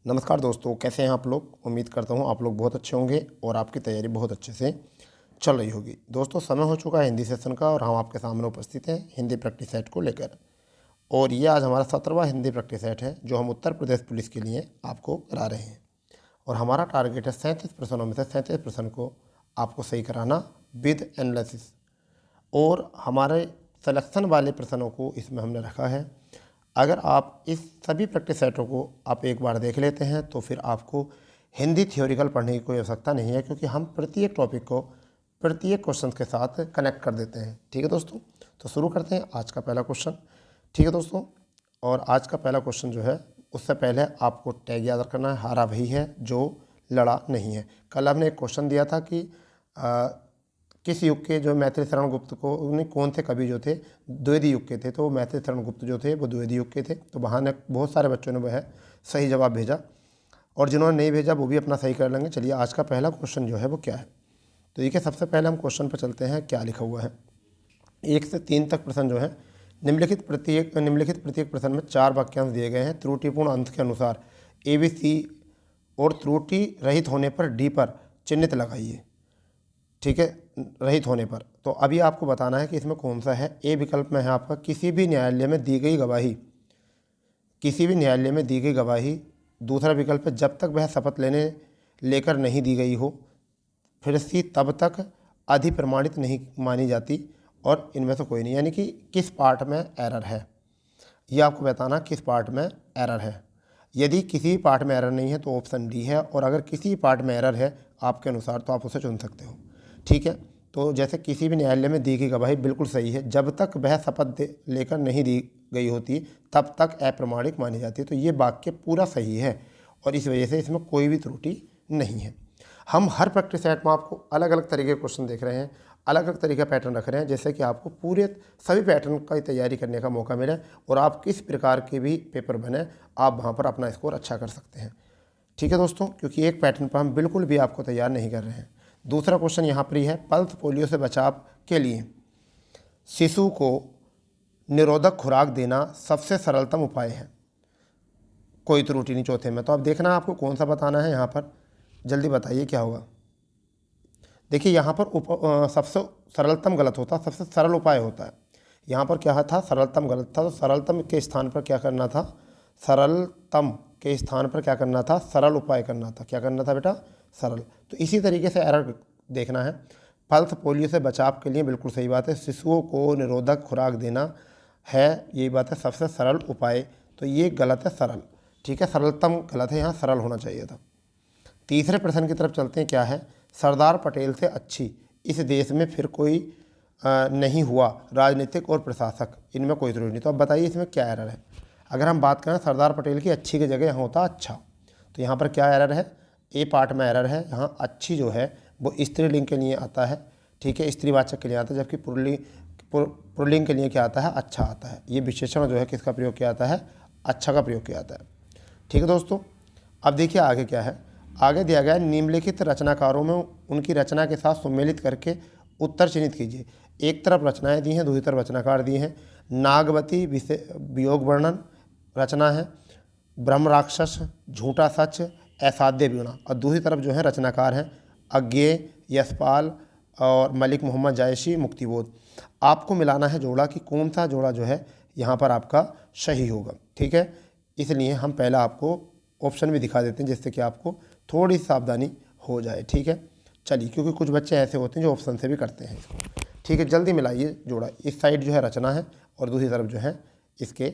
नमस्कार दोस्तों, कैसे हैं आप लोग। उम्मीद करता हूं आप लोग बहुत अच्छे होंगे और आपकी तैयारी बहुत अच्छे से चल रही होगी। दोस्तों, समय हो चुका है हिंदी सेशन का और हम आपके सामने उपस्थित हैं हिंदी प्रैक्टिस सेट को लेकर। और ये आज हमारा 17वां हिंदी प्रैक्टिस सेट है जो हम उत्तर प्रदेश पुलिस के लिए आपको करा रहे हैं। और हमारा टारगेट है 37 प्रश्नों में से 37 प्रश्न को आपको सही कराना विद एनालिसिस। और हमारे सिलेक्शन वाले प्रश्नों को इसमें हमने रखा है। अगर आप इस सभी प्रैक्टिस सेटों को आप एक बार देख लेते हैं तो फिर आपको हिंदी थ्योरिकल पढ़ने की कोई आवश्यकता नहीं है, क्योंकि हम प्रत्येक टॉपिक को प्रत्येक क्वेश्चन के साथ कनेक्ट कर देते हैं। ठीक है दोस्तों, तो शुरू करते हैं आज का पहला क्वेश्चन। ठीक है दोस्तों, और आज का पहला क्वेश्चन जो है उससे पहले आपको टैग याद रखना है, हारा वही है जो लड़ा नहीं है। कल हमने एक क्वेश्चन दिया था कि किस युग के जो मैथिली शरण गुप्त को उन्हें कौन से कवि जो थे द्विवेदी युग के थे, तो मैथिली शरण गुप्त जो थे वो द्विवेदी युग के थे। तो वहाँ ने बहुत सारे बच्चों ने वह सही जवाब भेजा और जिन्होंने नहीं भेजा वो भी अपना सही कर लेंगे। चलिए आज का पहला क्वेश्चन जो है वो क्या है, तो देखिए सबसे पहले हम क्वेश्चन पर चलते हैं। क्या लिखा हुआ है, 1 से 3 तक प्रश्न जो है निम्नलिखित प्रत्येक प्रश्न में 4 वाक्यांश दिए गए हैं। त्रुटिपूर्ण अंत के अनुसार ए बी सी और त्रुटि रहित होने पर डी पर चिन्हित लगाइए। ठीक है, रहित होने पर। तो अभी आपको बताना है कि इसमें कौन सा है। ए विकल्प में है आपका किसी भी न्यायालय में दी गई गवाही, किसी भी न्यायालय में दी गई गवाही। दूसरा विकल्प है जब तक वह शपथ लेकर नहीं दी गई हो, फिर सी तब तक अधिप्रमाणित नहीं मानी जाती। और इनमें से कोई नहीं, यानी कि किस पार्ट में एरर है ये आपको बताना, किस पार्ट में एरर है। यदि किसी पार्ट में एरर नहीं है तो ऑप्शन डी है, और अगर किसी पार्ट में एरर है आपके अनुसार तो आप उसे चुन सकते हो। ठीक है, तो जैसे किसी भी न्यायालय में दी गई गवाही बिल्कुल सही है, जब तक वह शपथ लेकर नहीं दी गई होती तब तक अप्रमाणिक मानी जाती है। तो ये वाक्य पूरा सही है और इस वजह से इसमें कोई भी त्रुटि नहीं है। हम हर प्रैक्टिस सेट में आपको अलग अलग तरीके के क्वेश्चन देख रहे हैं, अलग अलग तरीके का पैटर्न रख रहे हैं, जैसे कि आपको पूरे सभी पैटर्न का तैयारी करने का मौका मिले और आप किस प्रकार के भी पेपर बने आप वहाँ पर अपना स्कोर अच्छा कर सकते हैं। ठीक है दोस्तों, क्योंकि एक पैटर्न पर हम बिल्कुल भी आपको तैयार नहीं कर रहे हैं। दूसरा क्वेश्चन यहाँ पर ही है, पल्स पोलियो से बचाव के लिए शिशु को निरोधक खुराक देना सबसे सरलतम उपाय है। कोई त्रुटि नहीं चौथे में। तो अब देखना आपको कौन सा बताना है, यहाँ पर जल्दी बताइए क्या होगा। देखिए यहाँ पर सबसे सरलतम गलत होता, सबसे सरल उपाय होता है। यहाँ पर क्या था, सरलतम गलत था, तो सरलतम के स्थान पर क्या करना था, सरलतम के स्थान पर क्या करना था, सरल उपाय करना था। क्या करना था बेटा, सरल। तो इसी तरीके से एरर देखना है। पल्स पोलियो से बचाव के लिए बिल्कुल सही बात है, शिशुओं को निरोधक खुराक देना है, यही बात है सबसे सरल उपाय। तो ये गलत है, सरल। ठीक है, सरलतम गलत है, यहाँ सरल होना चाहिए था। तीसरे प्रश्न की तरफ चलते हैं। क्या है, सरदार पटेल से अच्छी इस देश में फिर कोई नहीं हुआ राजनीतिक और प्रशासक, इनमें कोई जरूरी नहीं। तो अब बताइए इसमें क्या एरर है। अगर हम बात करें सरदार पटेल की अच्छी की जगह यहाँ होता अच्छा, तो यहाँ पर क्या एरर है, ए पार्ट में एरर है। यहाँ अच्छी जो है वो स्त्रीलिंग के लिए आता है। ठीक है, स्त्रीवाचक के लिए आता है, जबकि पुल्लिंग के लिए क्या आता है, अच्छा आता है। ये विशेषण जो है किसका प्रयोग किया आता है, अच्छा का प्रयोग किया आता है। ठीक है दोस्तों, अब देखिए आगे क्या है। आगे दिया गया निम्नलिखित रचनाकारों में उनकी रचना के साथ सम्मिलित करके उत्तर चिन्हित कीजिए। एक तरफ रचनाएं दी हैं, दूसरी तरफ रचनाकार दिए हैं। नागवती वियोग वर्णन रचना है, ब्रह्म राक्षस, झूठा सच, असाध्य वीणा। और दूसरी तरफ जो है रचनाकार हैं अज्ञेय, यशपाल और मलिक मोहम्मद जायसी, मुक्तिबोध। आपको मिलाना है जोड़ा कि कौन सा जोड़ा जो है यहाँ पर आपका सही होगा। ठीक है, इसलिए हम पहला आपको ऑप्शन भी दिखा देते हैं जिससे कि आपको थोड़ी सावधानी हो जाए। ठीक है, चलिए, क्योंकि कुछ बच्चे ऐसे होते हैं जो ऑप्शन से भी करते हैं इसको। ठीक है, जल्दी मिलाइए जोड़ा। इस साइड जो है रचना है और दूसरी तरफ जो है इसके।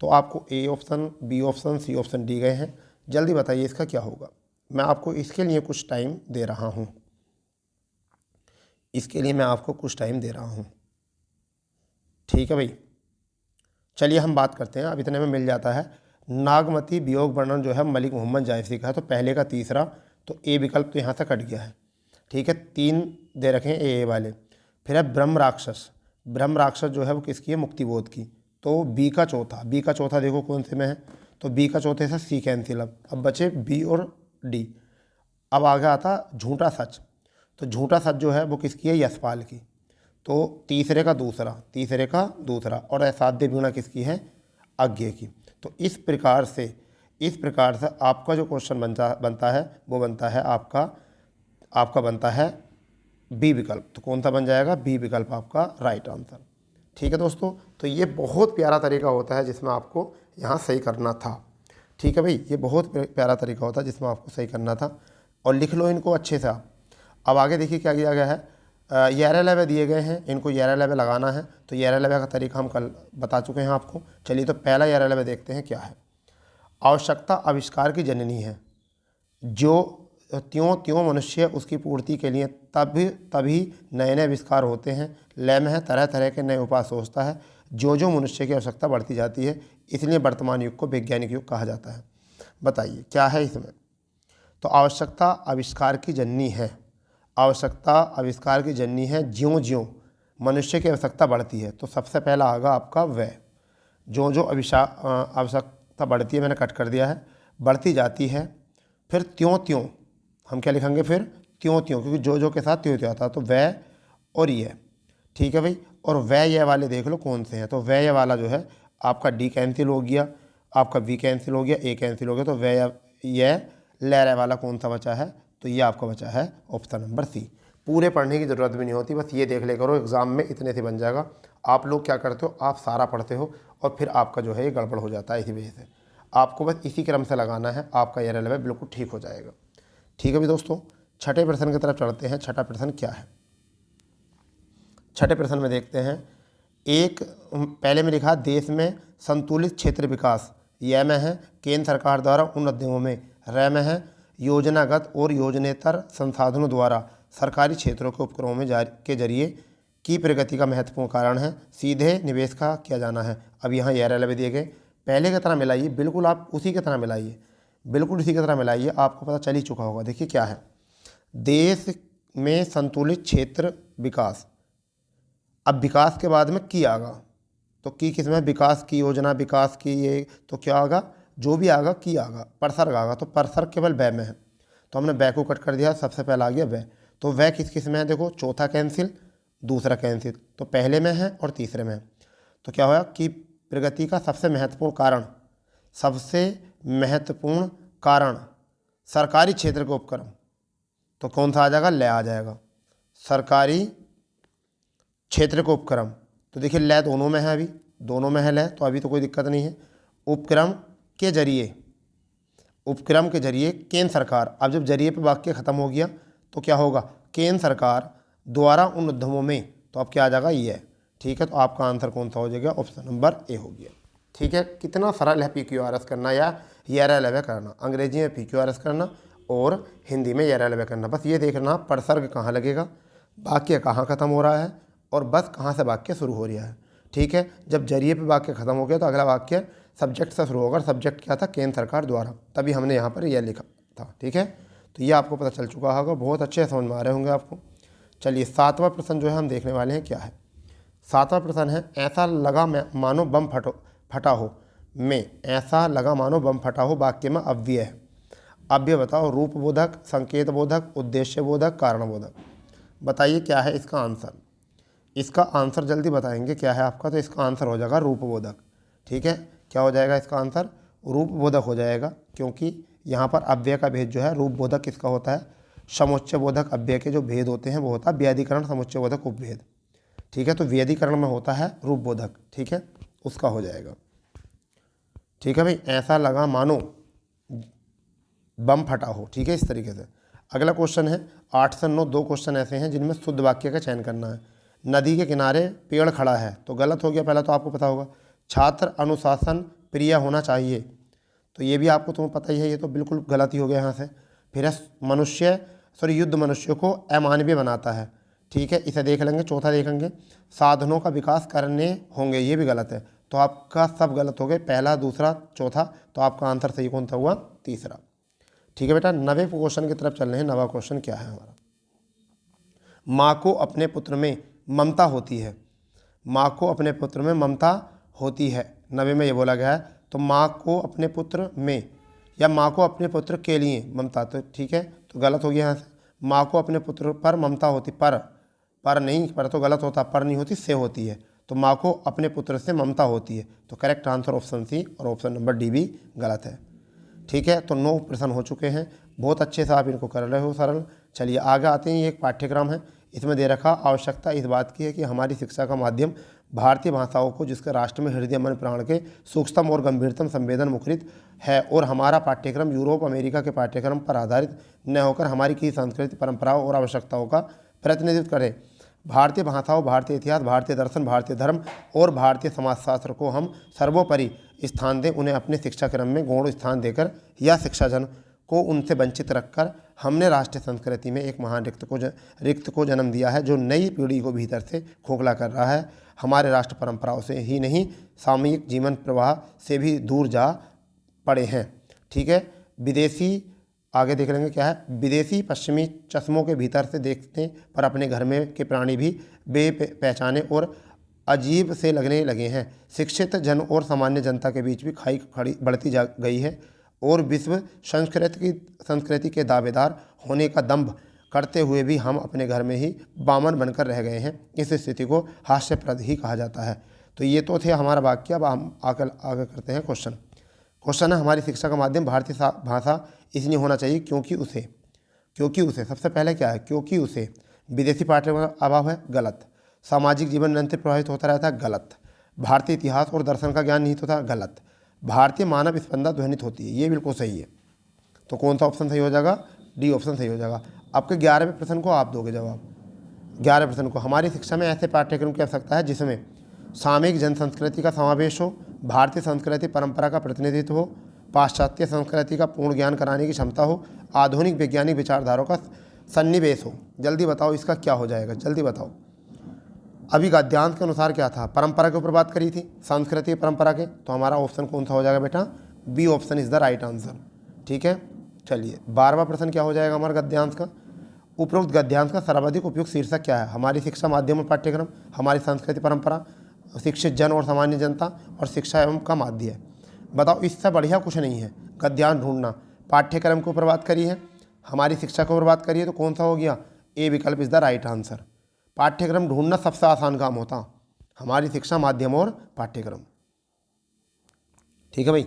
तो आपको A option, B option, C option दी गए हैं। जल्दी बताइए इसका क्या होगा। मैं आपको इसके लिए कुछ टाइम दे रहा हूँ, इसके लिए मैं आपको कुछ टाइम दे रहा हूँ। ठीक है भाई, चलिए हम बात करते हैं। अब इतने में मिल जाता है। नागमती वियोग वर्णन जो है मलिक मोहम्मद जायसी का है, तो पहले का तीसरा, तो ए विकल्प तो यहाँ से कट गया है। ठीक है, 3 दे रखे हैं ए वाले। फिर है ब्रह्म राक्षस, ब्रह्म राक्षस जो है वो किसकी है, मुक्तिबोध की। तो बी का चौथा, बी का चौथा देखो कौन से में है, तो बी का चौथे से सी कैंसिल। अब बचे बी और डी। अब आगे आता झूठा सच, तो झूठा सच जो है वो किसकी है, यशपाल की। तो तीसरे का दूसरा और असाध्य वीणा किसकी है, अज्ञेय की। तो इस प्रकार से इस प्रकार से आपका जो क्वेश्चन बनता है वो बनता है आपका बनता है बी विकल्प। तो कौन सा बन जाएगा? बी विकल्प आपका राइट आंसर। ठीक है दोस्तों, तो ये बहुत प्यारा तरीका होता है जिसमें आपको यहाँ सही करना था। ठीक है भाई, ये बहुत प्यारा तरीका होता है जिसमें आपको सही करना था, और लिख लो इनको अच्छे से आप। अब आगे देखिए क्या किया गया है। येरा लेवे दिए गए हैं, इनको येरा लेवे लगाना है। तो येरा लेवे का तरीका हम कल बता चुके हैं आपको। चलिए तो पहला येरा लेवे देखते हैं क्या है। आवश्यकता आविष्कार की जननी है, जो त्यों त्यों मनुष्य उसकी पूर्ति के लिए तभी नए नए आविष्कार होते हैं। लय में है तरह तरह के नए उपाय सोचता है। जो मनुष्य की आवश्यकता बढ़ती जाती है, इसलिए वर्तमान युग को वैज्ञानिक युग कहा जाता है। बताइए क्या है इसमें। तो आवश्यकता आविष्कार की जननी है, आवश्यकता आविष्कार की जननी है। ज्यों ज्यों मनुष्य की आवश्यकता बढ़ती है, तो सबसे पहला आगा आपका वह। जो आवश्यकता बढ़ती है, मैंने कट कर दिया है, बढ़ती जाती है। फिर त्यों त्यों हम क्या लिखेंगे? फिर त्यों त्यों, क्योंकि जो के साथ त्यों त्यों आता है, तो वह और यह। ठीक है भाई, और वह यह वाले देख लो कौन से हैं। तो वह यह वाला जो है आपका डी कैंसिल हो गया, आपका वी कैंसिल हो गया, ए कैंसिल हो गया। तो वह यह लहरा वाला कौन सा बचा है? तो ये आपका बचा है ऑप्शन नंबर सी। पूरे पढ़ने की ज़रूरत भी नहीं होती, बस ये देख ले करो, एग्ज़ाम में इतने से बन जाएगा। आप लोग क्या करते हो, आप सारा पढ़ते हो और फिर आपका जो है ये गड़बड़ हो जाता है। इसी वजह से आपको बस इसी क्रम से लगाना है, आपका ये लेवल बिल्कुल ठीक हो जाएगा। ठीक है भी दोस्तों, छठे प्रश्न की तरफ चढ़ते हैं। छठा प्रश्न क्या है? छठे प्रश्न में देखते हैं। एक पहले में लिखा देश में संतुलित क्षेत्र विकास, यह में है केंद्र सरकार द्वारा उन उद्यमों में, रह में है योजनागत और योजनेतर संसाधनों द्वारा सरकारी क्षेत्रों के उपक्रमों में के जरिए की प्रगति का महत्वपूर्ण कारण है। सीधे निवेश का किया जाना है। अब यहाँ ये रेलवे दिए गए, पहले की तरह मिलाइए, बिल्कुल आप उसी की तरह मिलाइए, बिल्कुल उसी की तरह मिलाइए, आपको पता चल ही चुका होगा। देखिए क्या है, देश में संतुलित क्षेत्र विकास। अब विकास के बाद में की आगा, तो की किसमें? विकास की योजना, विकास की ये, तो क्या आगा? जो भी आगा की आगा, परसर्ग आगा। तो परसर्ग केवल वह में है, तो हमने वह को कट कर दिया, सबसे पहला आ गया वह। तो वह किस में है? देखो, चौथा कैंसिल, दूसरा कैंसिल, तो पहले में है और तीसरे में है। तो क्या होगा कि प्रगति का सबसे महत्वपूर्ण कारण, सबसे महत्वपूर्ण कारण सरकारी क्षेत्र के उपक्रम, तो कौन सा आ जाएगा? लय आ जाएगा, सरकारी क्षेत्र के उपक्रम। तो देखिए लय दोनों में है, अभी दोनों में है लय, तो अभी तो कोई दिक्कत नहीं है। उपक्रम के जरिए, उपक्रम के जरिए केंद्र सरकार। अब जब जरिए पे वाक्य खत्म हो गया तो क्या होगा? केंद्र सरकार द्वारा उन उद्यमों में, तो अब क्या आ जाएगा? ये। ठीक है, तो आपका आंसर कौन सा हो जाएगा? ऑप्शन नंबर ए हो गया। ठीक है, कितना सरल है PQRS करना या ERLW करना। अंग्रेजी में PQRS करना और हिंदी में ERLW करना। बस ये देखना परसर्ग कहाँ लगेगा, वाक्य कहाँ खत्म हो रहा है और बस कहाँ से वाक्य शुरू हो रहा है। ठीक है, जब जरिए पे वाक्य खत्म हो गया तो अगला वाक्य सब्जेक्ट से शुरू होगा। सब्जेक्ट क्या था? केंद्र सरकार द्वारा, तभी हमने यहाँ पर यह लिखा था। ठीक है, तो ये आपको पता चल चुका होगा, बहुत अच्छे समझ में आ रहे होंगे आपको। चलिए सातवां प्रश्न जो है हम देखने वाले हैं क्या है। सातवां प्रश्न है, ऐसा लगा मानो बम फटा हो में, ऐसा लगा मानो बम फटा हो वाक्य में अव्यय है। अव्यय बताओ, रूप बोधक, संकेत बोधक, उद्देश्य बोधक, कारण बोधक। बताइए क्या है इसका आंसर। इसका आंसर जल्दी बताएंगे क्या है आपका, तो इसका आंसर हो जाएगा रूप बोधक। ठीक है, क्या हो जाएगा इसका आंसर? रूप बोधक हो जाएगा, क्योंकि यहाँ पर अव्यय का भेद जो है, रूप बोधक किसका होता है? समुच्चय बोधक अव्यय के जो भेद होते हैं वो होता है व्याधिकरण, समुच्चय बोधक, उपभेद। ठीक है, तो व्याधिकरण में होता है रूप बोधक। ठीक है, उसका हो जाएगा। ठीक है भाई, ऐसा लगा मानो बम फटा हो। ठीक है, इस तरीके से। अगला क्वेश्चन है 8 से 9, 2 क्वेश्चन ऐसे हैं जिनमें शुद्ध वाक्य का चयन करना है। नदी के किनारे पेड़ खड़ा है, तो गलत हो गया, पहला तो आपको पता होगा। छात्र अनुशासन प्रिय होना चाहिए, तो ये भी आपको तुम्हें पता ही है, ये तो बिल्कुल गलत ही हो गया यहाँ से। फिर युद्ध मनुष्य को अमानवीय बनाता है। ठीक है, इसे देख लेंगे। चौथा देखेंगे, साधनों का विकास करने होंगे, ये भी गलत है। तो आपका सब गलत हो गए, पहला, दूसरा, चौथा। तो आपका आंसर सही कौन सा हुआ? तीसरा। ठीक है बेटा, 9वें क्वेश्चन की तरफ चल रहे हैं। 9वां क्वेश्चन क्या है हमारा? माँ को अपने पुत्र में ममता होती है, माँ को अपने पुत्र में ममता होती है, 9वें में ये बोला गया है। तो माँ को अपने पुत्र में या माँ को अपने पुत्र के लिए ममता, तो ठीक है, तो गलत हो गया यहाँ से। माँ को अपने पुत्र पर ममता होती, पर नहीं, पर तो गलत होता, पर नहीं होती, से होती है। तो माँ को अपने पुत्र से ममता होती है, तो करेक्ट आंसर ऑप्शन सी, और ऑप्शन नंबर डी भी गलत है। ठीक है, तो 9 प्रश्न हो चुके हैं, बहुत अच्छे से आप इनको कर रहे हो सरल। चलिए आगे आते हैं। ये एक पाठ्यक्रम है, इसमें दे रखा आवश्यकता इस बात की है कि हमारी शिक्षा का माध्यम भारतीय भाषाओं को जिसके राष्ट्र में हृदय मन प्राण के सूक्ष्मतम और गंभीरतम संवेदन मुखरित है, और हमारा पाठ्यक्रम यूरोप अमेरिका के पाठ्यक्रम पर आधारित न होकर हमारी की संस्कृति परंपराओं और आवश्यकताओं का प्रतिनिधित्व करे। भारतीय भाषाओं, भारतीय इतिहास, भारतीय दर्शन, भारतीय धर्म और भारतीय समाजशास्त्र को हम सर्वोपरि स्थान दें। उन्हें अपने शिक्षा क्रम में गौण स्थान देकर या शिक्षाजन को उनसे वंचित रखकर हमने राष्ट्रीय संस्कृति में एक महान रिक्त को जन्म दिया है, जो नई पीढ़ी को भीतर से खोखला कर रहा है। हमारे राष्ट्र परंपराओं से ही नहीं, सामयिक जीवन प्रवाह से भी दूर जा पड़े हैं। ठीक है, विदेशी, आगे देख लेंगे क्या है, विदेशी पश्चिमी चश्मों के भीतर से देखने पर अपने घर में के प्राणी भी बेपहचाने और अजीब से लगने लगे हैं। शिक्षित जन और सामान्य जनता के बीच भी खाई खड़ी बढ़ती जा गई है, और विश्व संस्कृति के दावेदार होने का दंभ करते हुए भी हम अपने घर में ही बामन बनकर रह गए हैं। इस स्थिति को हास्यप्रद ही कहा जाता है। तो ये तो थे हमारा वाक्य। अब हम आगे करते हैं क्वेश्चन है, हमारी शिक्षा का माध्यम भारतीय भाषा इसलिए होना चाहिए क्योंकि उसे सबसे पहले क्या है, क्योंकि उसे विदेशी पाठ्यक्रम का अभाव है, गलत। सामाजिक जीवन निरंतर प्रभावित होता रहता है, गलत। भारतीय इतिहास और दर्शन का ज्ञान निहित होता है, गलत। भारतीय मानव स्पंदना ध्वनित होती है, ये बिल्कुल सही है। तो कौन सा ऑप्शन सही हो जाएगा, डी ऑप्शन सही हो जाएगा। आपके 11वें प्रश्न को आप दोगे जवाब। 11वें प्रश्न को, हमारी शिक्षा में ऐसे पाठ्यक्रम की आवश्यकता है जिसमें सामयिक जन संस्कृति का समावेश हो, भारतीय संस्कृति परंपरा का प्रतिनिधित्व हो, पाश्चात्य संस्कृति का पूर्ण ज्ञान कराने की क्षमता हो, आधुनिक वैज्ञानिक विचारधाराओं का सन्निवेश हो। जल्दी बताओ इसका क्या हो जाएगा, जल्दी बताओ। अभी गद्यांश के अनुसार क्या था, परंपरा के ऊपर बात करी थी, संस्कृति परंपरा के, तो हमारा ऑप्शन कौन सा हो जाएगा बेटा, B option is the right answer. ठीक है, चलिए 12वां प्रश्न क्या हो जाएगा हमारा गद्यांश का, उपरोक्त गद्यांश का सर्वाधिक उपयुक्त शीर्षक क्या है। हमारी शिक्षा माध्यम और पाठ्यक्रम, हमारी संस्कृति परंपरा, शिक्षित जन और सामान्य जनता, और शिक्षा एवं का माध्य। बताओ, इससे बढ़िया कुछ नहीं है। गद्यांश ढूंढना, पाठ्यक्रम के ऊपर बात करी है, हमारी शिक्षा के ऊपर बात करी है, तो कौन सा हो गया, ए विकल्प इज द राइट आंसर। पाठ्यक्रम ढूंढना सबसे आसान काम होता, हमारी शिक्षा माध्यम और पाठ्यक्रम। ठीक है भाई,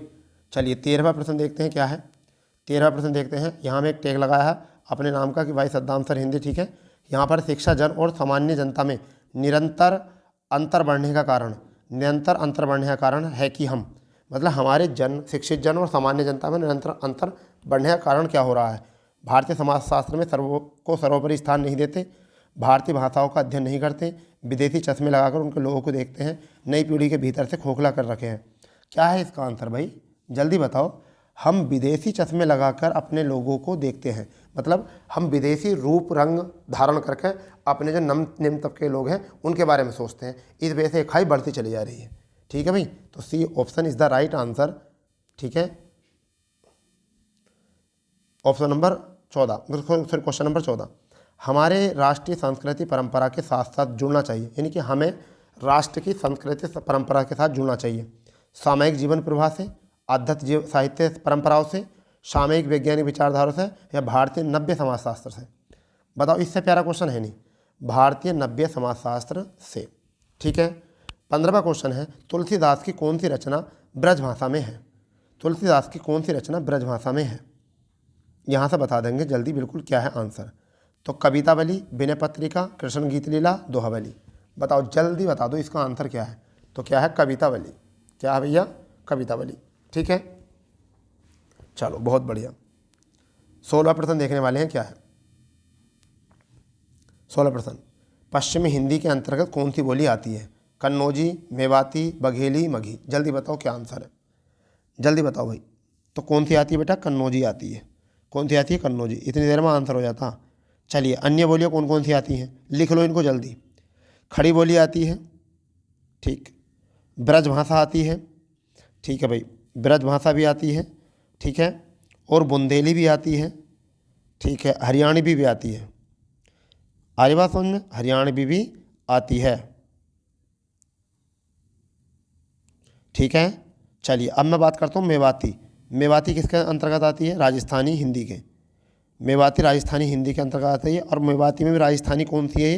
चलिए 13वां प्रश्न देखते हैं क्या है। 13वां प्रश्न देखते हैं, यहाँ में एक टैग लगाया है अपने नाम का कि भाई सद्दाम सर हिंदी। ठीक है, यहाँ पर शिक्षा जन और सामान्य जनता में निरंतर अंतर बढ़ने का कारण है कि हम, मतलब हमारे शिक्षित जन और सामान्य जनता में निरंतर अंतर बढ़ने का कारण क्या हो रहा है। भारतीय समाजशास्त्र में सर्वोपरि स्थान नहीं देते, भारतीय भाषाओं का अध्ययन नहीं करते, विदेशी चश्मे लगाकर उनके लोगों को देखते हैं, नई पीढ़ी के भीतर से खोखला कर रखे हैं। क्या है इसका आंसर भाई, जल्दी बताओ। हम विदेशी चश्मे लगाकर अपने लोगों को देखते हैं, मतलब हम विदेशी रूप रंग धारण करके अपने जो निम्न तबके के लोग हैं उनके बारे में सोचते हैं। इस वजह से खाई बढ़ती चली जा रही है। ठीक है भाई, तो C option is the right answer. ठीक है, ऑप्शन नंबर 14, फिर क्वेश्चन नंबर 14, हमारे राष्ट्रीय संस्कृति परंपरा के साथ साथ जुड़ना चाहिए, यानी कि हमें राष्ट्र की संस्कृति परंपरा के साथ जुड़ना चाहिए। सामयिक जीवन प्रवाह से, आध्यात्मिक साहित्य परंपराओं से, सामयिक वैज्ञानिक विचारधाराओं से, या भारतीय नव्य समाजशास्त्र से। बताओ, इससे प्यारा क्वेश्चन है नहीं, भारतीय नव्य समाजशास्त्र से। ठीक है, 15वां क्वेश्चन है, तुलसीदास की कौन सी रचना ब्रजभाषा में है। तुलसीदास की कौन सी रचना ब्रजभाषा में है, यहाँ से बता देंगे जल्दी बिल्कुल क्या है आंसर। तो कवितावली, विनय पत्रिका, कृष्ण गीत लीला, दोहावली। बताओ जल्दी बता दो इसका आंसर क्या है। तो क्या है, कवितावली। क्या है भैया, कवितावली। ठीक है, चलो बहुत बढ़िया। 16वां प्रश्न देखने वाले हैं, क्या है 16वां प्रश्न, पश्चिमी हिंदी के अंतर्गत कौन सी बोली आती है। कन्नौजी, मेवाती, बघेली, मगही। जल्दी बताओ क्या आंसर है, जल्दी बताओ भाई। तो कौन सी आती है बेटा, कन्नौजी आती है। कौन सी आती है, कन्नौजी। इतनी देर में आंसर हो जाता। चलिए अन्य बोलियाँ कौन कौन सी आती हैं, लिख लो इनको जल्दी। खड़ी बोली आती है, ठीक। ब्रजभाषा आती है, ठीक है भाई, ब्रजभाषा भी आती है, ठीक है। और बुंदेली भी आती है, ठीक है। हरियाणवी भी आती है, आरी बात समझ में, हरियाणवी भी आती है, ठीक है। चलिए अब मैं बात करता हूँ मेवाती। मेवाती किसके अंतर्गत आती है, राजस्थानी हिंदी के। मेवाती राजस्थानी हिंदी के अंतर्गत आती है। और मेवाती में भी राजस्थानी कौन सी है,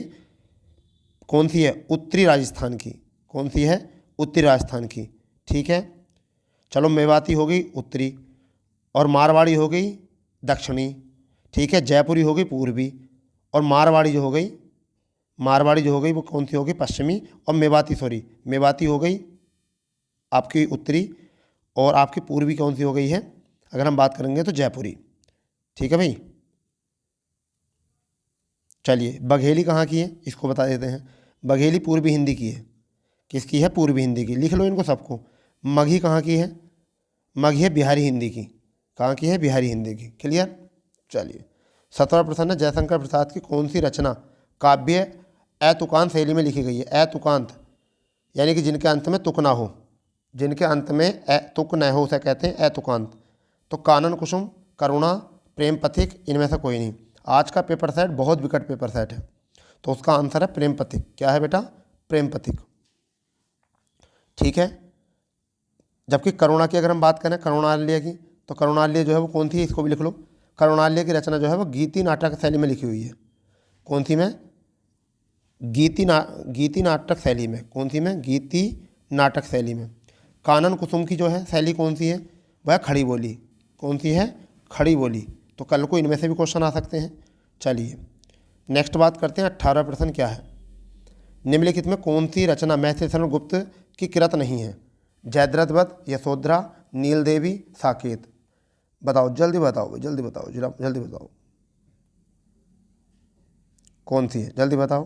कौन सी है, उत्तरी राजस्थान की। कौन सी है, उत्तरी राजस्थान की, ठीक है। चलो मेवाती हो गई उत्तरी, और मारवाड़ी हो गई दक्षिणी, ठीक है। जयपुरी हो गई पूर्वी, और मारवाड़ी जो हो गई, मारवाड़ी जो हो गई वो कौन सी होगी, पश्चिमी। और मेवाती, सॉरी मेवाती हो गई आपकी उत्तरी, और आपकी पूर्वी कौन सी हो गई है, अगर हम बात करेंगे तो जयपुरी, ठीक है भाई। चलिए बघेली कहाँ की है, इसको बता देते हैं। बघेली पूर्वी हिंदी की है। किसकी है, पूर्वी हिंदी की, लिख लो इनको सबको। मगही कहाँ की है, मगही है बिहारी हिंदी की, कहाँ की है, बिहारी हिंदी की, क्लियर। चलिए 17वां प्रश्न है, जयशंकर प्रसाद की कौन सी रचना काव्य अतुकांत शैली में लिखी गई है। अतुकांत यानी कि जिनके अंत में तुक ना हो, जिनके अंत में तुक न हो, उसे कहते हैं अतुकांत। तो कानन कुसुम, करुणा, प्रेम पथिक, इनमें से कोई नहीं। आज का पेपर सेट बहुत विकट पेपर सेट है, तो उसका आंसर है प्रेम पथिक। क्या है बेटा, प्रेम पथिक, ठीक है। जबकि करुणा की अगर हम बात करें, करुणालय की, तो करुणालय जो है वो कौन सी, इसको भी लिख लो। करुणालय की रचना जो है वो गीति नाटक शैली में लिखी हुई है। कौन सी में, गीति नाटक शैली में, कौन सी में, गीति नाटक शैली में। कानन कुसुम की जो है शैली कौन सी है, वह खड़ी बोली, कौन सी है, खड़ी बोली। तो कल को इनमें से भी क्वेश्चन आ सकते हैं। चलिए नेक्स्ट बात करते हैं, 18वां प्रश्न क्या है, निम्नलिखित में कौन सी रचना महर्षि शरण गुप्त की कृत नहीं है। जयद्रथ वध, यशोधरा, नील देवी, साकेत। बताओ जल्दी बताओ, जल्दी बताओ, जल्दी बताओ कौन सी है, जल्दी बताओ।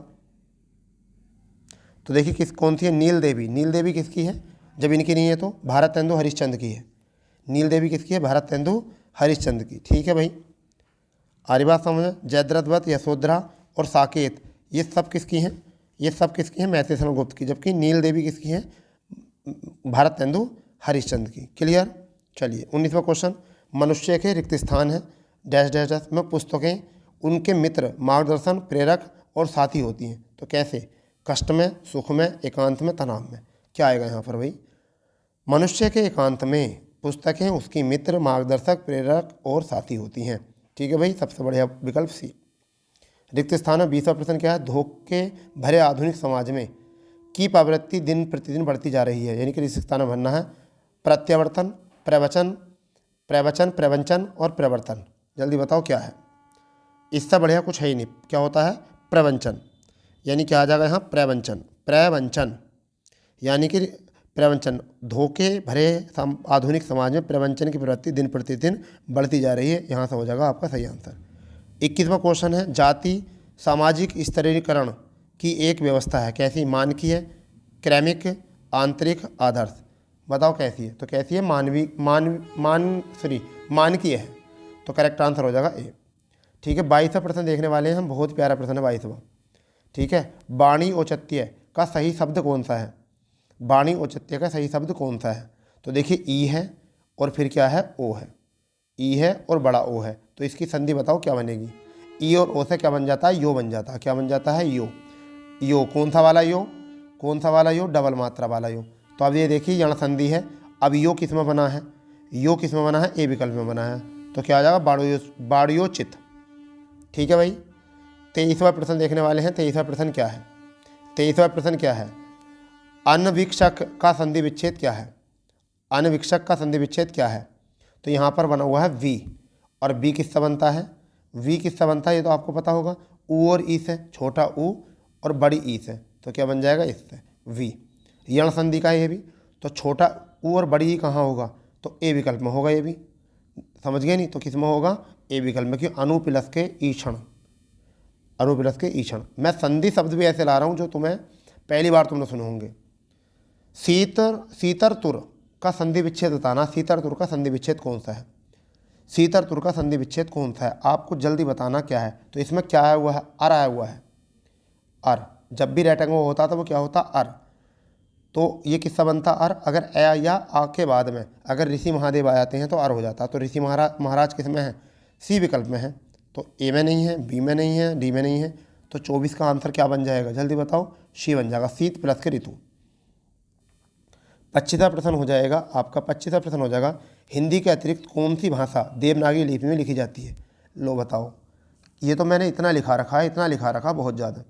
तो देखिए किस, कौन सी है, नील देवी। नील देवी किसकी है, जब इनकी नहीं है तो भारतेंदु हरिश्चंद्र की है। नील देवी किसकी है, भारतेंदु हरिश्चंद्र की, ठीक है भाई। आरी बात समझ। जयद्रथ वध, यशोधरा और साकेत, ये सब किसकी हैं, ये सब किसकी हैं, महर्षि शरण गुप्त की। जबकि नील देवी किसकी है, भारतेंदु हरिश्चंद्र की, क्लियर। चलिए 19वां क्वेश्चन, मनुष्य के रिक्त स्थान है डैश डैश डैश में पुस्तकें उनके मित्र, मार्गदर्शन, प्रेरक और साथी होती हैं। तो कैसे, कष्ट में, सुख में, एकांत में, तनाव में। क्या आएगा यहाँ पर भाई, मनुष्य के एकांत में पुस्तकें उसकी मित्र, मार्गदर्शक, प्रेरक और साथी होती हैं, ठीक है भाई, सबसे बढ़िया विकल्प सी। रिक्त स्थान में 20वां प्रश्न क्या है, धोखे भरे आधुनिक समाज में की प्रवृत्ति दिन प्रतिदिन बढ़ती जा रही है। यानी कि रिक्त स्थान में भरना है प्रत्यावर्तन, प्रवचन, प्रवचन, प्रवंचन और प्रवर्तन। जल्दी बताओ क्या है, इससे बढ़िया कुछ है ही नहीं। क्या होता है, प्रवंचन, यानी क्या आ जाएगा यहाँ, प्रवंचन, प्रवंचन यानी कि प्रवंचन। धोखे भरे आधुनिक समाज में प्रवंचन की प्रवृत्ति दिन प्रतिदिन बढ़ती जा रही है, यहाँ से हो जाएगा आपका सही आंसर। 21वां क्वेश्चन है, जाति सामाजिक स्तरीकरण की एक व्यवस्था है, कैसी, मानकीय, क्रमिक, आंतरिक, आदर्श। बताओ कैसी है, तो कैसी है, मानकीय है, तो करेक्ट आंसर हो जाएगा ए, ठीक है। 22वां प्रश्न देखने वाले हैं हम, बहुत प्यारा प्रश्न है 22वां, ठीक है। वाणी औचित्य का सही शब्द कौन सा है, वाणी औचित्य का सही शब्द कौन सा है। तो देखिए ई है और फिर क्या है, ओ है, ई है और बड़ा ओ है, तो इसकी संधि बताओ क्या बनेगी। ई और ओ से क्या बन जाता है, यो बन जाता है। क्या बन जाता है, यो। यो कौन सा वाला यो, कौन सा वाला यो, डबल मात्रा वाला यो। तो अब ये देखिए यण संधि है। अब यो किस में बना है, यो किस में बना है, ए विकल्प में बना है, तो क्या आ जाएगा, बाड़योचित, ठीक है भाई। 23वां प्रश्न देखने वाले हैं। 23वां प्रश्न क्या है, 23वां प्रश्न क्या है, अनवीक्षक का संधि विच्छेद क्या है। अनवीक्षक का संधि विच्छेद क्या है, तो यहाँ पर बना हुआ है वी, और बी किससे बनता है, वी किससे बनता है, ये तो आपको पता होगा, ऊ और ई से, छोटा ऊ और बड़ी ई से, तो क्या बन जाएगा इससे, वी। यण संधि का ये भी, तो छोटा ऊ और बड़ी ई कहाँ होगा, तो ए विकल्प में होगा, ये भी समझ गए नहीं, तो किस में होगा, ए विकल्प में, क्यों, अनुप्लस के ईक्षण, अनुप्लस के ईक्षण। मैं संधि शब्द भी ऐसे ला रहा हूँ जो तुम्हें पहली बार तुमने सुने होंगे। सीतर तुर का संधि विच्छेद बताना, सीतर तुर का संधि विच्छेद कौन सा है, सीतर तुर का संधि विच्छेद कौन सा है, आपको जल्दी बताना क्या है। तो इसमें क्या आया हुआ है, अर आया हुआ है, अर। जब भी रेक्टेंगल होता था वो क्या होता, अर। तो ये किससा बनता, अर। अगर ए या आ के बाद में अगर ऋषि महादेव आ जाते हैं तो अर हो जाता। तो ऋषि महाराज किस में है, सी विकल्प में है, तो ए में नहीं है, बी में नहीं है, डी में नहीं है, तो 24 का आंसर क्या बन जाएगा, जल्दी बताओ, सी बन जाएगा, शीत प्लस के ऋतु। 25वां प्रश्न हो जाएगा आपका, 25वां प्रश्न हो जाएगा, हिंदी के अतिरिक्त कौन सी भाषा देवनागरी लिपि में लिखी जाती है। लो बताओ, ये तो मैंने इतना लिखा रखा है, इतना लिखा रखा बहुत ज़्यादा,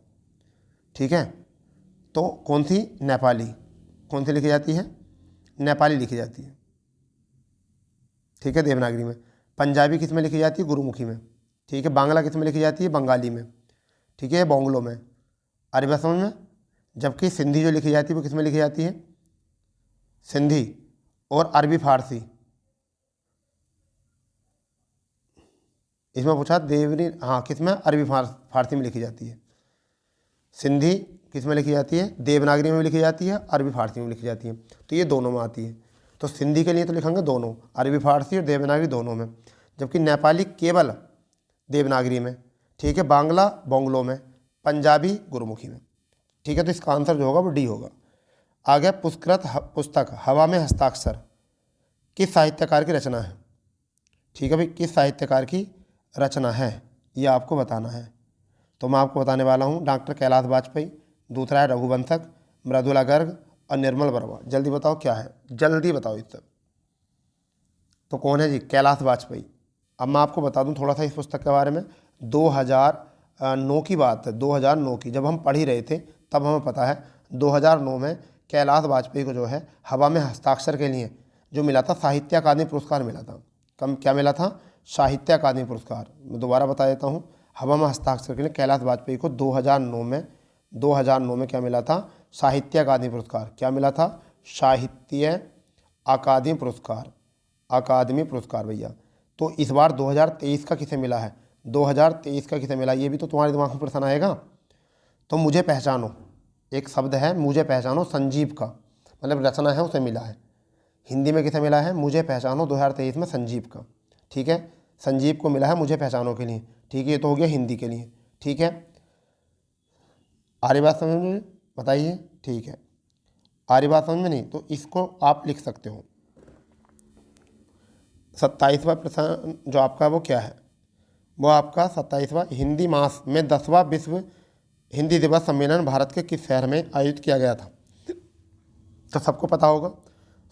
ठीक है। तो कौन सी, नेपाली, कौन सी लिखी जाती है, नेपाली लिखी जाती है, ठीक है, देवनागरी में। पंजाबी किस में लिखी जाती है? गुरुमुखी में। ठीक है। बांग्ला किस में लिखी जाती है? बंगाली में। ठीक है, बोंगलो में। अरबी समझ में। जबकि सिंधी जो लिखी जाती है वो किस में लिखी जाती है? सिंधी और अरबी फारसी। इसमें पूछा देवनी, हाँ किस में? अरबी फारसी में लिखी जाती है। सिंधी किस में लिखी जाती है? देवनागरी में भी लिखी जाती है, अरबी फारसी में लिखी जाती है। तो ये दोनों में आती है। तो सिंधी के लिए तो लिखेंगे दोनों, अरबी फारसी और देवनागरी दोनों में। जबकि नेपाली केवल देवनागरी में। ठीक है। बांग्ला बोंगलो में, पंजाबी गुरुमुखी में। ठीक है। तो इसका आंसर जो होगा वो डी होगा। आगे पुस्तक हवा में हस्ताक्षर किस साहित्यकार की रचना है? ठीक है भाई, किस साहित्यकार की रचना है ये आपको बताना है। तो मैं आपको बताने वाला हूँ डॉक्टर कैलाश वाजपेयी, दूसरा है रघुवंशक, मृदुला गर्ग और निर्मल वर्मा। जल्दी बताओ क्या है, जल्दी बताओ इस सब। तो कौन है जी? कैलाश वाजपेयी। अब मैं आपको बता दूं थोड़ा सा इस पुस्तक के बारे में। 2009 की बात है, 2009 की, जब हम पढ़ ही रहे थे तब हमें पता है 2009 में कैलाश वाजपेयी को जो है हवा में हस्ताक्षर के लिए जो मिला था साहित्य अकादमी पुरस्कार मिला था। कम क्या मिला था? साहित्य अकादमी पुरस्कार। मैं दोबारा बता देता हूँ, हवा में हस्ताक्षर के लिए कैलाश वाजपेयी को 2009 में क्या मिला था? साहित्य अकादमी पुरस्कार। क्या मिला था? साहित्य अकादमी पुरस्कार, अकादमी पुरस्कार भैया। तो इस बार 2023 का किसे मिला है? 2023 का किसे मिला? ये भी तो तुम्हारे दिमाग में प्रश्न आएगा। तो मुझे पहचानो, एक शब्द है मुझे पहचानो, संजीव का मतलब रचना है, उसे मिला है। हिंदी में किसे मिला है? मुझे पहचानो 2023 में संजीव का। ठीक है, संजीव को मिला है मुझे पहचानो के लिए। ठीक है, ये तो हो गया हिंदी के लिए। ठीक है, आर्य बात समझ में? बताइए। ठीक है, आर्य बात समझ में नहीं तो इसको आप लिख सकते हो। 27वां प्रश्न जो आपका वो क्या है? वो आपका 27वां हिंदी मास में 10वां विश्व हिंदी दिवस सम्मेलन भारत के किस शहर में आयोजित किया गया था? तो सबको पता होगा।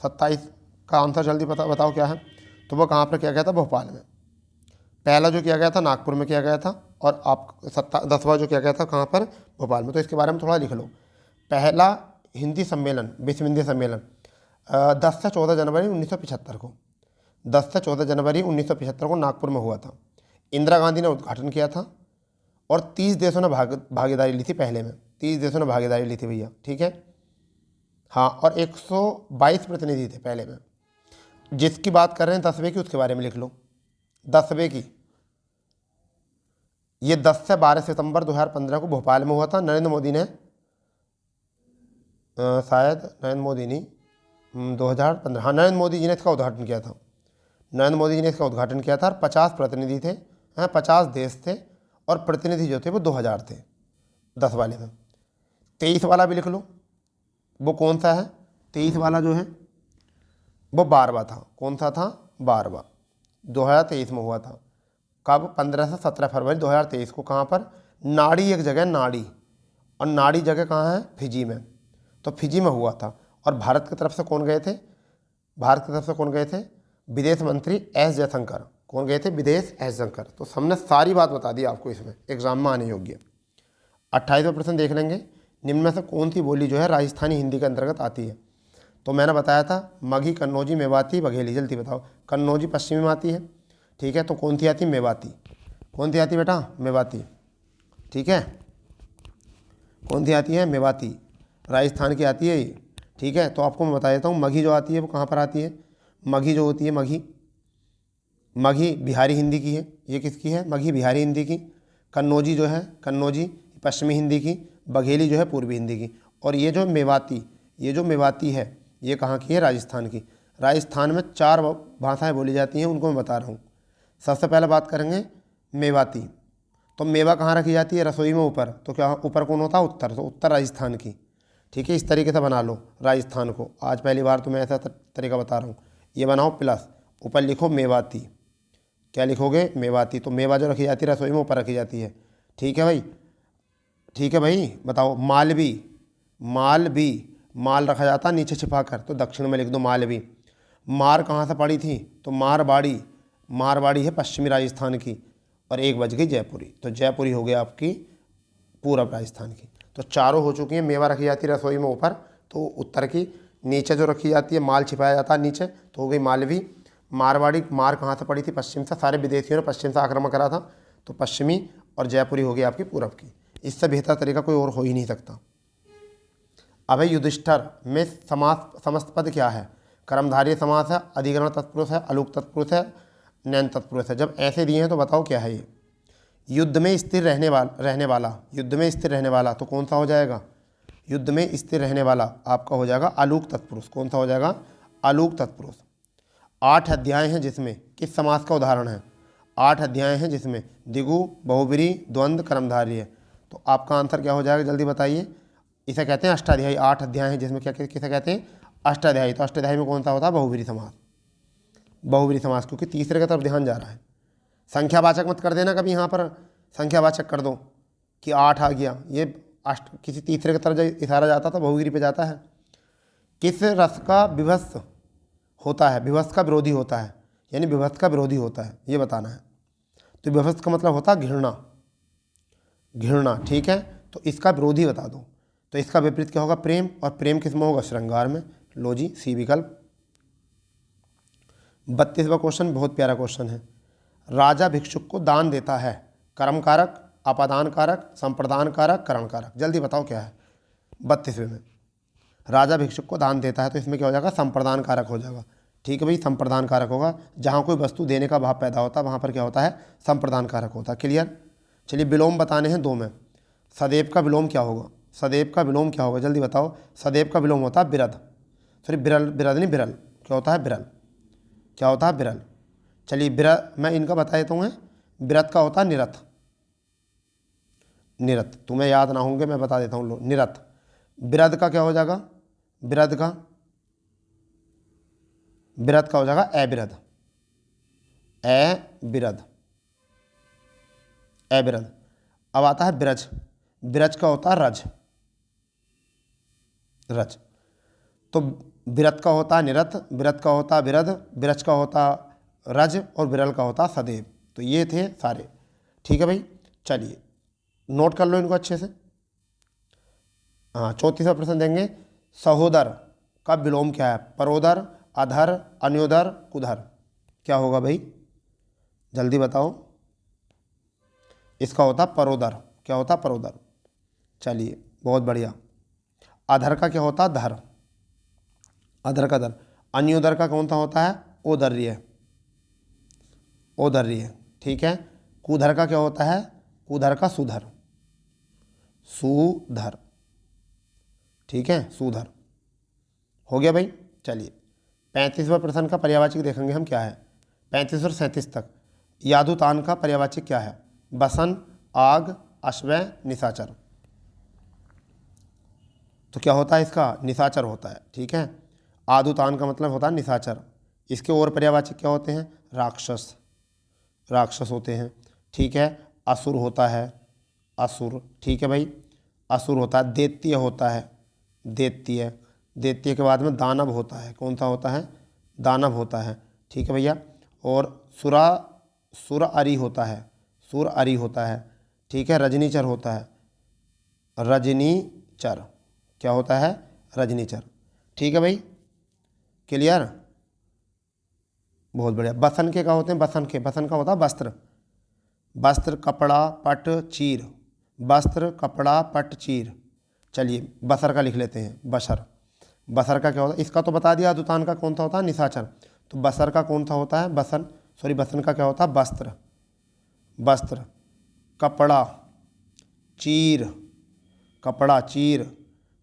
27 का आंसर जल्दी बताओ क्या है? तो वो कहाँ पर किया गया था? भोपाल में। पहला जो किया गया था नागपुर में किया गया था, और आप 10वां जो किया गया था कहाँ पर? भोपाल में। तो इसके बारे में थोड़ा लिख लो। पहला हिंदी सम्मेलन, विश्व हिंदी सम्मेलन 10 से 14 जनवरी 1975 को, 10 से 14 जनवरी 1975 को नागपुर में हुआ था। इंदिरा गांधी ने उद्घाटन किया था और 30 देशों ने भागीदारी ली थी। पहले में 30 देशों ने भागीदारी ली थी भैया। ठीक है, हाँ, और 122 प्रतिनिधि थे पहले में। जिसकी बात कर रहे हैं 10वें की, उसके बारे में लिख लो। 10वें की ये 10 से 12 सितंबर 2015 को भोपाल में हुआ था। नरेंद्र मोदी ने शायद नरेंद्र मोदी ने 2015, हाँ नरेंद्र मोदी जी ने इसका उद्घाटन किया था। नरेंद्र मोदी जी ने इसका उद्घाटन किया था और 50 प्रतिनिधि थे, 50 देश थे, और प्रतिनिधि जो थे वो 2000 थे 10 वाले में। 23 वाला भी लिख लो। वो कौन सा है? 23 वाला जो है वो 12वां था। कौन सा था? 12वां। 2023 में हुआ था। कब? 15 से 17 फरवरी 2023 को। कहाँ पर? नाड़ी एक जगह, नाड़ी, और नाड़ी जगह कहाँ है? फिजी में। तो फिजी में हुआ था। और भारत की तरफ से कौन गए थे? भारत की तरफ से कौन गए थे? विदेश मंत्री एस जयशंकर। कौन गए थे? विदेश एस जयशंकर। तो हमने सारी बात बता दी आपको, इसमें एग्जाम में आने योग्य। 28वां प्रश्न देख लेंगे। निम्न में से कौन सी बोली जो है राजस्थानी हिंदी के अंतर्गत आती है? तो मैंने बताया था मगही, कन्नौजी, मेवाती, बघेली। जल्दी बताओ। कन्नौजी पश्चिमी में आती है। ठीक है, तो कौन सी आती? मेवाती। कौन सी आती बेटा? मेवाती। ठीक है, कौन सी आती है? मेवाती, राजस्थान की आती है ये। ठीक है, तो आपको मैं बता देता हूँ मगही जो आती है वो कहाँ पर आती है? मगही जो होती है, मगही बिहारी हिंदी की है। ये किसकी है? मगही बिहारी हिंदी की। कन्नौजी जो है, कन्नौजी पश्चिमी हिंदी की। बघेली जो है पूर्वी हिंदी की। और ये जो मेवाती है ये कहाँ की है? राजस्थान की। राजस्थान में 4 भाषाएं बोली जाती हैं, उनको मैं बता रहा हूँ। सबसे पहले बात करेंगे मेवाती। तो मेवा कहाँ रखी जाती है? रसोई में ऊपर। तो क्या ऊपर कौन होता है? उत्तर। तो उत्तर राजस्थान की। ठीक है, इस तरीके से बना लो राजस्थान को। आज पहली बार तुम्हें ऐसा तरीका बता रहा हूँ। ये बनाओ प्लस, ऊपर लिखो मेवाती। क्या लिखोगे? मेवाती। तो मेवा जो रखी जाती है रसोई में ऊपर रखी जाती है। ठीक है भाई, ठीक है भाई। बताओ मालवी, माल रखा जाता नीचे छिपा कर, तो दक्षिण में लिख दो मालवी। मार कहाँ से पड़ी थी? तो मारवाड़ी है पश्चिमी राजस्थान की। और एक बज गई जयपुरी, तो जयपुरी हो गया आपकी पूरब राजस्थान की। तो चारों हो चुकी हैं। मेवा रखी जाती है रसोई में ऊपर, तो उत्तर की। नीचे जो रखी जाती है माल छिपाया जाता है नीचे, तो हो गई मालवी। मारवाड़ी मार कहाँ से पड़ी थी? पश्चिम से। सारे विदेशियों ने पश्चिम से आक्रमण करा था, तो पश्चिमी, और जयपुरी हो गई आपकी पूरब की। इससे बेहतर तरीका कोई और हो ही नहीं सकता। अब है युधिष्ठिर में समास समस्त पद क्या है? कर्मधारय समास है, अधिकरण तत्पुरुष है, अलूक तत्पुरुष है, नैन तत्पुरुष है। जब ऐसे दिए हैं तो बताओ क्या है ये? युद्ध में स्थिर रहने वाला, युद्ध में स्थिर रहने वाला, तो कौन सा हो जाएगा? युद्ध में स्थिर रहने वाला आपका हो जाएगा अलूक तत्पुरुष। कौन सा हो जाएगा? अलूक तत्पुरुष। 8 अध्याय हैं जिसमें किस समास का उदाहरण है? 8 अध्याय हैं जिसमें दिगु, बहुब्री, द्वंद्व, कर्मधारय है। तो आपका आंसर क्या हो जाएगा? जल्दी बताइए। इसे कहते हैं अष्टाध्यायी। 8 अध्याय हैं जिसमें क्या किसे कहते हैं? अष्टाध्यायी। तो अष्टाध्यायी में कौन सा होता है? बहुब्री समास। बहुब्री समास, क्योंकि तीसरे की तरफ ध्यान जा रहा है। संख्यावाचक मत कर देना कभी, यहाँ पर संख्यावाचक कर दो कि 8 आ गया। ये किसी तीसरे की तरफ जब इशारा जाता तो बहुगिरी पे जाता है। किस रस का विभत्स होता है? विभत्स का विरोधी होता है, यानी विभत्स का विरोधी होता है, ये बताना है। तो विभत्स का मतलब होता है घृणा, घृणा, ठीक है। तो इसका विरोधी बता दो। तो इसका विपरीत क्या होगा? प्रेम। और प्रेम किस में होगा? श्रृंगार में। लो जी, सी विकल्प। 32वां क्वेश्चन बहुत प्यारा क्वेश्चन है। राजा भिक्षुक को दान देता है, कर्म कारक, अपादान कारक, संप्रदान कारक, करण कारक। जल्दी बताओ क्या है? 32वें में राजा भिक्षुक को दान देता है, तो इसमें क्या हो जाएगा? संप्रदान कारक हो जाएगा। ठीक है भाई, संप्रदान कारक होगा। जहाँ कोई वस्तु देने का भाव पैदा होता है वहाँ पर क्या होता है? संप्रदान कारक होता है। क्लियर? चलिए, विलोम बताने हैं 2 में। सदैव का विलोम क्या होगा? सदैव का विलोम क्या होगा? जल्दी बताओ। सदैव का विलोम होता है बिरध। सॉरी, बिरल, बिरध नहीं, बिरल। क्या होता है? बिरल। क्या होता है? बिरल। चलिए, बिरल मैं इनका बता देता हूँ। बिरध का होता है निरथ। निरथ तुम्हें याद ना होंगे, मैं बता देता हूँ। निरथ। बिरध का क्या हो जाएगा? बिरध का हो जाएगा अबिरध। अबिरध, अबिरध। अब आता है बिरज। बिरज का होता है रज, रज। तो बिरध का होता है निरथ, बिरध का होता है बिरध, बिरज का होता रज, और बिरल का होता सदैव। तो ये थे सारे। ठीक है भाई, चलिए नोट कर लो इनको अच्छे से। हाँ, 34वां प्रश्न देंगे। सहोदर का विलोम क्या है? परोदर, अधर, अन्योदर, कुधर। क्या होगा भाई? जल्दी बताओ। इसका होता परोदर। क्या होता? परोदर। चलिए, बहुत बढ़िया। अधर का क्या होता? धर। अधर का धर। अन्योदर का कौन सा होता है? ओदर्य, ओदर्य। ठीक है। कुधर का क्या होता है? कुधर का सुधर, सुधर। ठीक है, सुधर। हो गया भाई। चलिए, 35वां प्रश्न का पर्यायवाची देखेंगे हम क्या है। 35 और 37 तक। यादुतान का पर्यायवाची क्या है? बसन, आग, अश्वय, निशाचर। तो क्या होता है इसका? निशाचर होता है। ठीक है। आदुतान का मतलब होता है निशाचर। इसके और पर्यायवाची क्या होते हैं? राक्षस, राक्षस होते हैं। ठीक है। असुर होता है, असुर। ठीक है भाई, असुर होता है। दैत्य होता है, दैत्य। दैत्य के बाद में दानव होता है। कौन सा होता है? दानव होता है। ठीक है भैया। और सुर अरी होता है, सुर अरी होता है। ठीक है। रजनीचर होता है, रजनीचर। क्या होता है? रजनीचर। ठीक है भाई, क्लियर? बहुत बढ़िया। बसन के क्या होते हैं? बसन के, बसन का होता है वस्त्र। वस्त्र, कपड़ा, पट, चीर। वस्त्र, कपड़ा, पट, चीर। चलिए, बसर का लिख लेते हैं। बसर, बसर का क्या होता है? इसका तो बता दिया। दुतान का कौन सा होता है? निशाचर। तो बसर का कौन सा होता है? बसन। सॉरी, बसन का क्या होता है? वस्त्र, वस्त्र। कपड़ा, चीर, कपड़ा, चीर।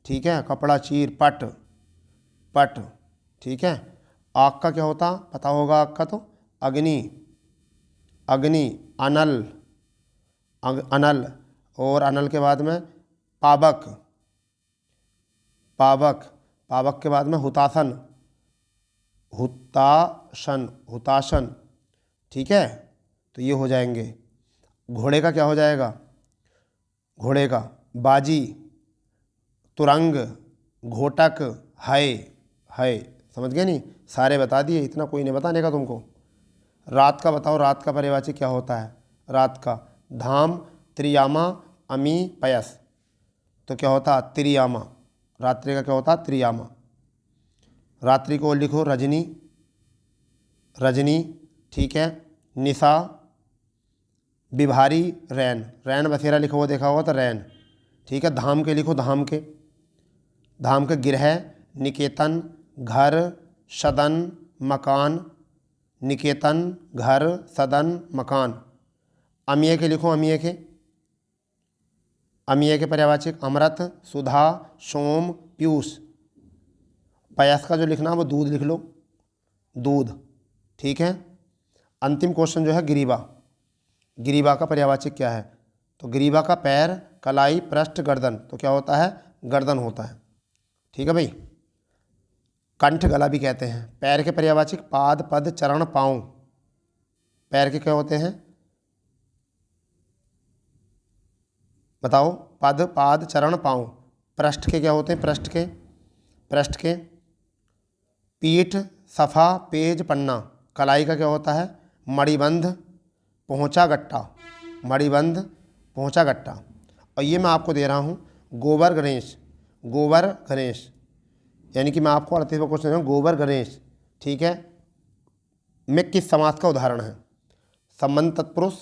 ठीक है। कपड़ा, चीर, पट, पट। ठीक है। आग का क्या होता? पता होगा आग का तो? अग्नि, अग्नि। अनल, अनल। और अनल के बाद में पावक, पावक। पावक के बाद में हुतासन, हुताशन, हुताशन। ठीक है। तो ये हो जाएंगे। घोड़े का क्या हो जाएगा? घोड़े का बाजी, तुरंग, घोटक, है, है। समझ गए नहीं? सारे बता दिए, इतना कोई नहीं बताने का तुमको। रात का बताओ। रात का पर्यायवाची क्या होता है? रात का धाम, त्रियामा, अमी, पयस। तो क्या होता है? त्रियामा। रात्रि का क्या होता है? त्रियामा। रात्रि को लिखो रजनी, रजनी, ठीक है, निशा, बिभारी, रैन, रैन बसेरा लिखा हुआ देखा होगा तो रैन, ठीक है। धाम के लिखो धाम के, धाम के गृह, निकेतन, घर, सदन, मकान, निकेतन, घर, सदन, मकान। अमीय के लिखो अमीय के, अमीय के पर्यायवाचक अमृत, सुधा, सोम, पीयूष। पयस का जो लिखना है वो दूध लिख लो, दूध, ठीक है। अंतिम क्वेश्चन जो है ग्रीवा, ग्रीवा का पर्यायवाचक क्या है? तो ग्रीवा का पैर, कलाई, पृष्ठ, गर्दन, तो क्या होता है? गर्दन होता है, ठीक है भाई। कंठ, गला भी कहते हैं। पैर के पर्यायवाचक पाद, पद, चरण, पाँव। पैर के क्या होते हैं? बताओ, पद, पाद, चरण, पाँव। पृष्ठ के क्या होते हैं? पृष्ठ के, पृष्ठ के पीठ, सफ़ा, पेज, पन्ना। कलाई का क्या होता है? मणिबंध, पहुँचा, गट्टा, मणिबंध, पहुँचा, गट्टा। और ये मैं आपको दे रहा हूँ गोबर गणेश, गोबर गणेश, यानी कि मैं आपको 38वां क्वेश्चन दे रहा हूँ गोबर गणेश, ठीक है। में किस समास का उदाहरण है? संबंध तत्पुरुष,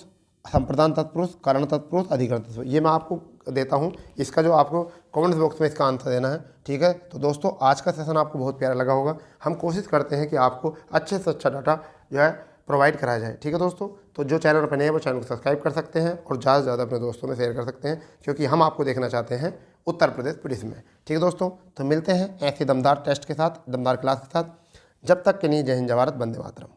संप्रदान तत्पुरुष, करण तत्पुरुष, अधिकरण तत्पुरुष। ये मैं आपको देता हूँ, इसका जो आपको कमेंट्स बॉक्स में इसका आंसर देना है, ठीक है। तो दोस्तों आज का सेशन आपको बहुत प्यारा लगा होगा। हम कोशिश करते हैं कि आपको अच्छे से अच्छा डाटा जो है प्रोवाइड कराया जाए, ठीक है दोस्तों। तो जो चैनल पर नए हैं वो चैनल को सब्सक्राइब कर सकते हैं और ज़्यादा से ज़्यादा अपने दोस्तों में शेयर कर सकते हैं, क्योंकि हम आपको देखना चाहते हैं उत्तर प्रदेश पुलिस में, ठीक है दोस्तों। तो मिलते हैं ऐसे दमदार टेस्ट के साथ, दमदार क्लास के साथ। जब तक के लिए जय हिंद, जय भारत, वंदे मातरम।